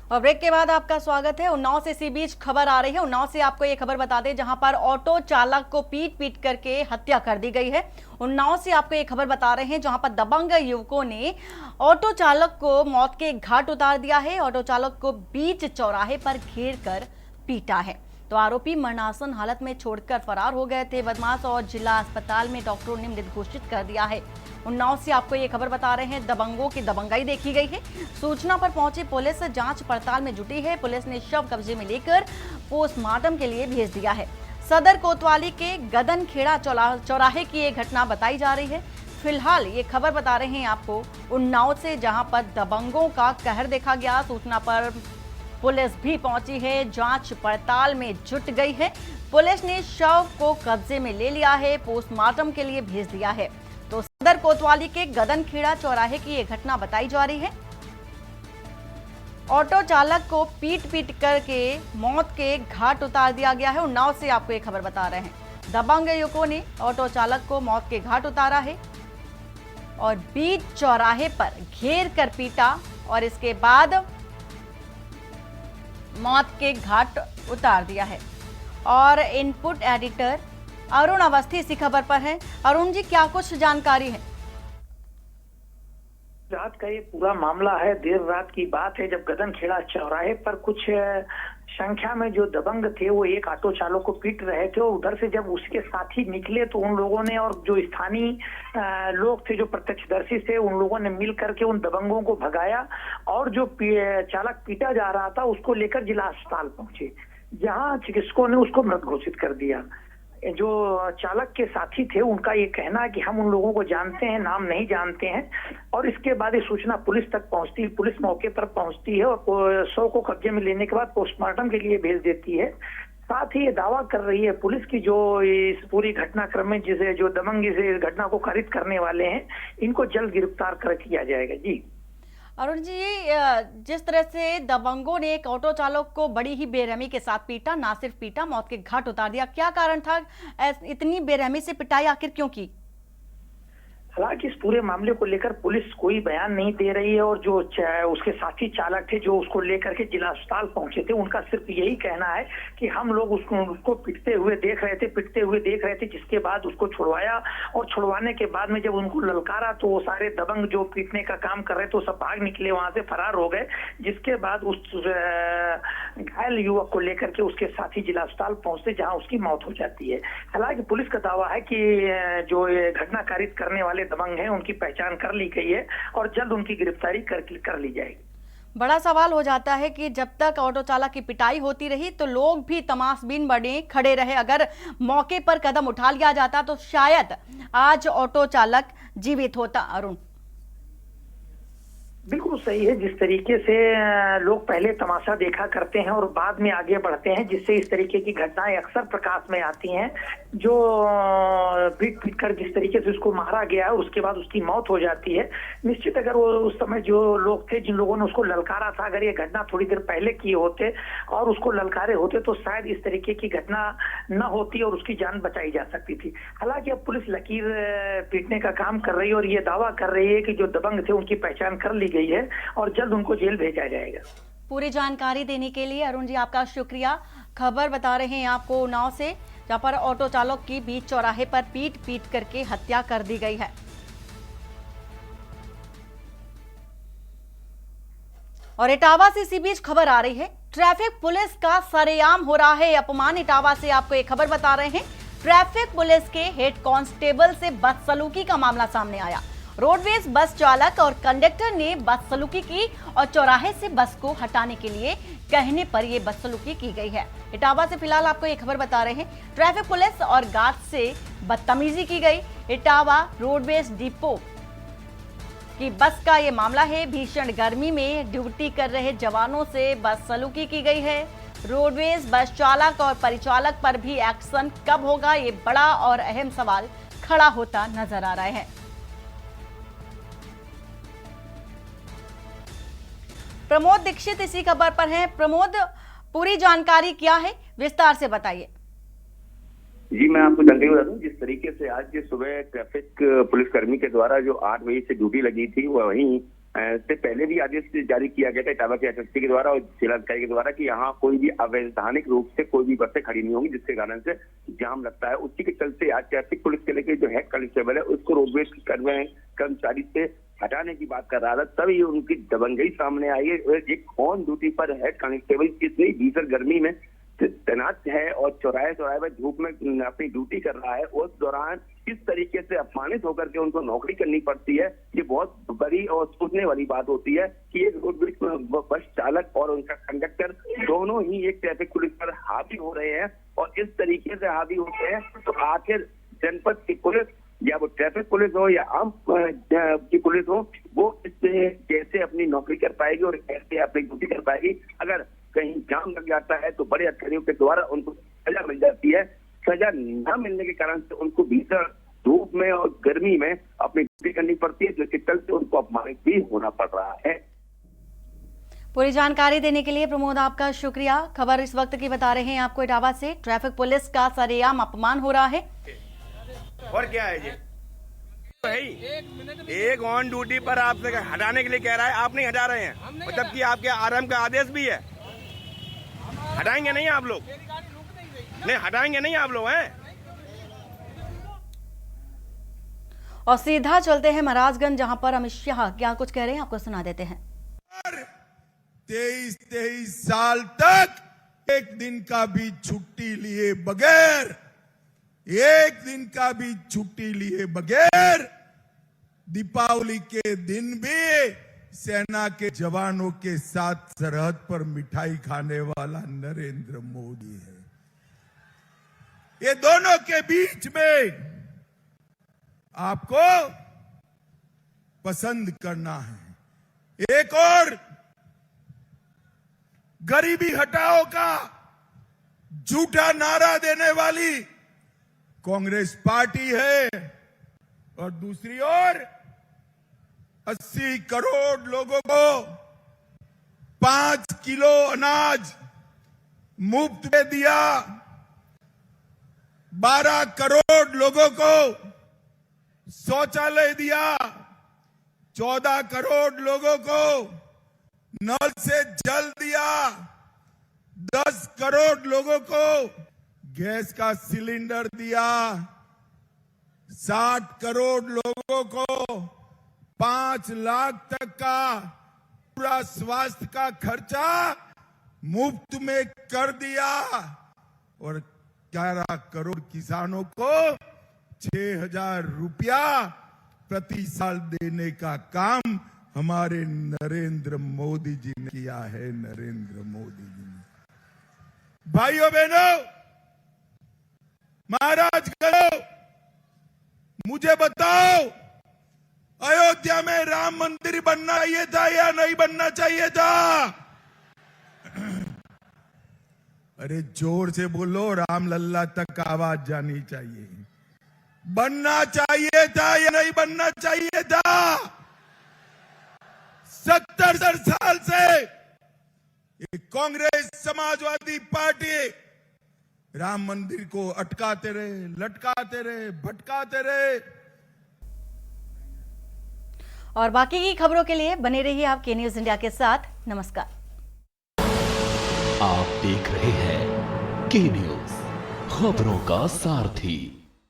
और ब्रेक के बाद आपका स्वागत है। उन्नाव से इसी बीच खबर आ रही है। उन्नाव से आपको ये खबर बता दें जहां पर ऑटो चालक को पीट पीट करके हत्या कर दी गई है। उन्नाव से आपको ये खबर बता रहे हैं जहां पर दबंग युवकों ने ऑटो चालक को मौत के घाट उतार दिया है। ऑटो चालक को बीच चौराहे पर घेर कर पीटा है तो आरोपी मरणासन हालत में छोड़कर फरार हो गए थे बदमाश और जिला अस्पताल में डॉक्टरों ने मृत घोषित कर दिया है। उन्नाव से आपको ये खबर बता रहे हैं दबंगों की दबंगाई देखी गई है। सूचना पर पहुंची पुलिस जांच पड़ताल में जुटी है। पुलिस ने शव कब्जे में लेकर पोस्टमार्टम के लिए भेज दिया है। सदर कोतवाली के गदन खेड़ा चौराहे की ये घटना बताई जा रही है। फिलहाल ये खबर बता रहे हैं आपको उन्नाव से जहां पर दबंगों का कहर देखा गया। सूचना पर पुलिस भी पहुंची है, जांच पड़ताल में जुट गई है। पुलिस ने शव को कब्जे में ले लिया है, पोस्टमार्टम के लिए भेज दिया है। तो सदर कोतवाली के गदनखेड़ा चौराहे की ये घटना बताई जा रही है। ऑटो चालक को पीट पीट करके मौत के घाट उतार दिया गया है। उन्नाव से आपको ये खबर बता रहे हैं दबंग युवकों ने ऑटो चालक को मौत के घाट उतारा है और बीच चौराहे पर घेर कर पीटा और इसके बाद मौत के घाट उतार दिया है। और इनपुट एडिटर अरुण अवस्थी इसी खबर पर है। अरुण जी, क्या कुछ जानकारी है? रात का ये पूरा मामला है, देर रात की बात है जब गदनखेड़ा चौराहे पर कुछ संख्या में जो दबंग थे वो एक ऑटो चालक को पीट रहे थे। उधर से जब उसके साथी निकले तो उन लोगों ने और जो स्थानीय लोग थे जो प्रत्यक्षदर्शी थे उन लोगों ने मिल करके उन दबंगों को भगाया और जो चालक पीटा जा रहा था उसको लेकर जिला अस्पताल पहुंचे, जहां चिकित्सकों ने उसको मृत घोषित कर दिया। जो चालक के साथी थे उनका ये कहना है कि हम उन लोगों को जानते हैं, नाम नहीं जानते हैं। और इसके बाद ये सूचना पुलिस तक पहुंचती है, पुलिस मौके पर पहुंचती है और शव को कब्जे में लेने के बाद पोस्टमार्टम के लिए भेज देती है। साथ ही ये दावा कर रही है पुलिस की जो इस पूरी घटनाक्रम में जिसे जो दबंग इस घटना को कारित करने वाले हैं इनको जल्द गिरफ्तार कर किया जाएगा। जी अरुण जी, जिस तरह से दबंगों ने एक ऑटो चालक को बड़ी ही बेरहमी के साथ पीटा, ना सिर्फ पीटा, मौत के घाट उतार दिया, क्या कारण था? इतनी बेरहमी से पिटाई आखिर क्यों की? हालांकि इस पूरे मामले को लेकर पुलिस कोई बयान नहीं दे रही है और जो उसके साथी चालक थे जो उसको लेकर के जिला अस्पताल पहुंचे थे उनका सिर्फ यही कहना है कि हम लोग उसको पिटते हुए देख रहे थे, जिसके बाद उसको छुड़वाया और छुड़वाने के बाद में जब उनको ललकारा तो वो सारे दबंग जो पीटने का काम कर रहे थे वो सब भाग निकले, वहां से फरार हो गए। जिसके बाद उस घायल युवक को लेकर के उसके साथी जिला अस्पताल पहुंचते जहाँ उसकी मौत हो जाती है। हालांकि पुलिस का दावा है कि जो घटना कारित करने वाले दबंग हैं उनकी पहचान कर ली गई है और जल्द उनकी गिरफ्तारी कर ली जाएगी। बड़ा सवाल हो जाता है कि जब तक ऑटो चालक की पिटाई होती रही तो लोग भी तमाशबीन बने खड़े रहे। अगर मौके पर कदम उठा लिया जाता तो शायद आज ऑटो चालक जीवित होता। अरुण, बिल्कुल सही है। जिस तरीके से लोग पहले तमाशा देखा करते हैं और बाद में आगे बढ़ते हैं, जिससे इस तरीके की घटनाएं अक्सर प्रकाश में आती हैं। जो पीट पीट कर जिस तरीके से उसको मारा गया और उसके बाद उसकी मौत हो जाती है, निश्चित अगर वो उस समय जो लोग थे जिन लोगों ने उसको ललकारा था, अगर ये घटना थोड़ी देर पहले किए होते और उसको ललकारे होते तो शायद इस तरीके की घटना न होती और उसकी जान बचाई जा सकती थी। हालांकि अब पुलिस लकीर पीटने का काम कर रही है और ये दावा कर रही है कि जो दबंग थे उनकी पहचान कर ली गई है और जल्द उनको जेल भेजा जाएगा। पूरी जानकारी देने के लिए अरुण जी आपका शुक्रिया। खबर बता रहे हैं आपको उन्नाव से, जहां पर ऑटो चालक की बीच चौराहे पर पीट पीट करके हत्या कर दी गई है। और इटावा से इसी बीच खबर आ रही है, ट्रैफिक पुलिस का सरेआम हो रहा है अपमान। इटावा से आपको एक खबर बता रहे हैं, ट्रैफिक पुलिस के हेड कांस्टेबल से बदसलूकी का मामला सामने आया। रोडवेज बस चालक और कंडक्टर ने बदसलूकी की और चौराहे से बस को हटाने के लिए कहने पर यह बदसलूकी की गई है। इटावा से फिलहाल आपको ये खबर बता रहे हैं, ट्रैफिक पुलिस और गार्ड से बदतमीजी की गई। इटावा रोडवेज डिपो की बस का ये मामला है। भीषण गर्मी में ड्यूटी कर रहे जवानों से बदसलूकी की गई है। रोडवेज बस चालक और परिचालक पर भी एक्शन कब होगा, ये बड़ा और अहम सवाल खड़ा होता नजर आ रहा है। प्रमोद दीक्षित इसी खबर पर हैं। प्रमोद, पूरी जानकारी क्या है, विस्तार से बताइए। जी, मैं आपको जानकारी बता दूं, जिस तरीके से आज सुबह ट्रैफिक पुलिसकर्मी के द्वारा जो 8 बजे से ड्यूटी लगी थी वो वहीं से पहले भी आदेश जारी किया गया था इटावा के एसएसपी के द्वारा और जिलाधिकारी के द्वारा कि यहाँ कोई भी अवैधानिक रूप से कोई भी बसें खड़ी नहीं होंगी, जिसके कारण से जाम लगता है। उसी के चलते आज ट्रैफिक पुलिस के लेके जो हेड कांस्टेबल है उसको रोडवेज कर्मचारी से हटाने की बात कर रहा था, तभी उनकी दबंगई सामने आई है। एक ऑन ड्यूटी पर हेड कांस्टेबल इतनी भीषण गर्मी में तैनात है और चौराहे पर धूप में अपनी ड्यूटी कर रहा है, उस दौरान इस तरीके से अपमानित होकर के उनको नौकरी करनी पड़ती है। ये बहुत बड़ी और सोचने वाली बात होती है कि एक रोडवेज बस चालक और उनका कंडक्टर दोनों ही एक ट्रैफिक पुलिस पर हावी हो रहे हैं और इस तरीके से हावी होते हैं तो आखिर जनपद की पुलिस या वो ट्रैफिक पुलिस हो या आम की पुलिस हो, वो इससे कैसे अपनी नौकरी कर पाएगी और कैसे अपनी ड्यूटी कर पाएगी। अगर कहीं जाम लग जाता है तो बड़े अधिकारियों के द्वारा उनको सजा मिल जाती है। सजा न मिलने के कारण से उनको भीषण धूप में और गर्मी में अपनी ड्यूटी करनी पड़ती है, जिसके चलते उनको अपमानित भी होना पड़ रहा है। पूरी जानकारी देने के लिए प्रमोद आपका शुक्रिया। खबर इस वक्त की बता रहे हैं आपको इटावा से, ट्रैफिक पुलिस का सरेआम अपमान हो रहा है। और क्या है ये एक ऑन ड्यूटी पर आपसे हटाने के लिए कह रहा है, आप नहीं हटा रहे हैं, मतलब कि आपके आरएम का आदेश भी है। हटाएंगे नहीं आप लोग, नहीं हटाएंगे नहीं आप लोग हैं। और सीधा चलते हैं महाराजगंज, जहां पर अमित शाह क्या कुछ कह रहे हैं आपको सुना देते हैं। 23 साल तक एक दिन का भी छुट्टी लिए बगैर, एक दिन का भी छुट्टी लिए बगैर दीपावली के दिन भी सेना के जवानों के साथ सरहद पर मिठाई खाने वाला नरेंद्र मोदी है। ये दोनों के बीच में आपको पसंद करना है। एक और गरीबी हटाओ का झूठा नारा देने वाली कांग्रेस पार्टी है और दूसरी ओर 80 करोड़ लोगों को 5 किलो अनाज मुफ्त में दिया, 12 करोड़ लोगों को शौचालय दिया, 14 करोड़ लोगों को नल से जल दिया, 10 करोड़ लोगों को गैस का सिलेंडर दिया, 60 करोड़ लोगों को 5 लाख तक का पूरा स्वास्थ्य का खर्चा मुफ्त में कर दिया और 11 करोड़ किसानों को 6,000 रुपया प्रति साल देने का काम हमारे नरेंद्र मोदी जी ने किया है। नरेंद्र मोदी जी ने। भाइयों बहनों, महाराज करो, मुझे बताओ, अयोध्या में राम मंदिर बनना चाहिए था या नहीं बनना चाहिए था? अरे जोर से बोलो, राम लल्ला तक आवाज जानी चाहिए। बनना चाहिए था या नहीं बनना चाहिए था? 70 साल से कांग्रेस समाजवादी पार्टी राम मंदिर को अटकाते रहे, लटकाते रहे, भटकाते रहे। और बाकी की खबरों के लिए बने रहिए आप के न्यूज इंडिया के साथ। नमस्कार। आप देख रहे हैं के न्यूज, खबरों का सारथी।